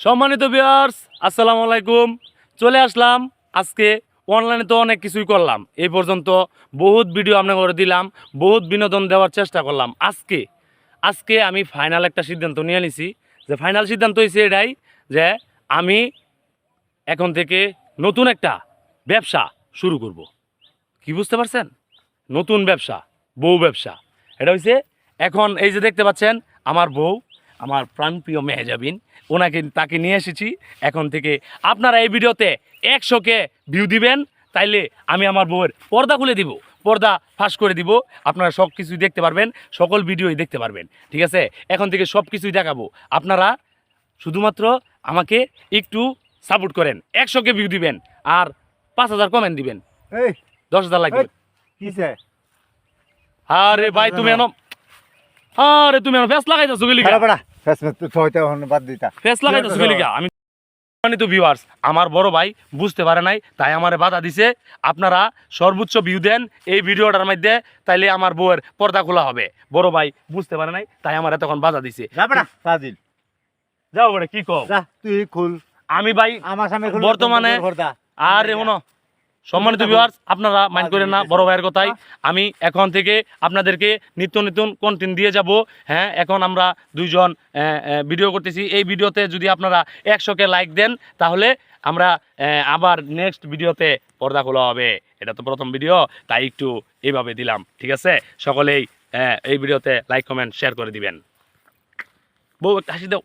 সম্মানিত ভিউয়ার্স, আসসালামু আলাইকুম। চলে আসলাম আজকে। অনলাইনে তো অনেক কিছুই করলাম, এই পর্যন্ত বহুত ভিডিও আপনাকে করে দিলাম, বহুত বিনোদন দেওয়ার চেষ্টা করলাম। আজকে আমি ফাইনাল একটা সিদ্ধান্ত নিয়ে নিছি। যে ফাইনাল সিদ্ধান্ত হয়েছে এটাই যে আমি এখন থেকে নতুন একটা ব্যবসা শুরু করব। কি বুঝতে পারছেন? নতুন ব্যবসা, বউ ব্যবসা। এটা হচ্ছে এখন এই যে দেখতে পাচ্ছেন আমার বউ, আমার প্রাণপ্রিয় মেহজাবিন, তাকে নিয়ে এসেছি। এখন থেকে আপনারা এই ভিডিওতে 100কে ভিউ দিবেন, তাইলে আমি আমার বউয়ের পর্দা খুলে দিব, পর্দা ফাঁস করে দিব। আপনারা সব কিছুই দেখতে পারবেন, সকল ভিডিওই দেখতে পারবেন। ঠিক আছে? এখন থেকে সব কিছুই দেখাবো। আপনারা শুধুমাত্র আমাকে একটু সাপোর্ট করেন, 100কে ভিউ দিবেন আর 5000 কমেন্ট দিবেন, 10,000 লাইক দিবেন। আরে ভাই তুমি ফেস লাগাইতেছো গেলি ফেস লাগাইতেছো গেলি। আমি সম্মানিত ভিউয়ার্স, আমার বড় ভাই বুঝতে পারে নাই, তাই আমারে বাধা দিছে। আপনারা সর্বোচ্চ ভিউ দেন এই ভিডিওটার মধ্যে, তাইলে আমার বউয়ের পর্দা খোলা হবে। বড় ভাই বুঝতে পারে নাই, তাই আমার তখন বাধা দিছে। যাও বড়, কি কও? তুই খুল। আমি ভাই আমার সামনে বর্তমানে আর এমন সম্মানিত ভিউয়ার্স, আপনারা মাইন্ড করেন না বড় ভাইয়ের কথাই। আমি এখন থেকে আপনাদেরকে নিত্য নতুন কন্টেন্ট দিয়ে যাব। হ্যাঁ, এখন আমরা দুইজন ভিডিও করতেছি। এই ভিডিওতে যদি আপনারা 100কে লাইক দেন, তাহলে আমরা আবার নেক্সট ভিডিওতে পর্দা খোলা হবে। এটা তো প্রথম ভিডিও, তাই একটু এইভাবে দিলাম। ঠিক আছে? সকলেই এই ভিডিওতে লাইক কমেন্ট শেয়ার করে দিবেন। বউ একটা হাসি দাও।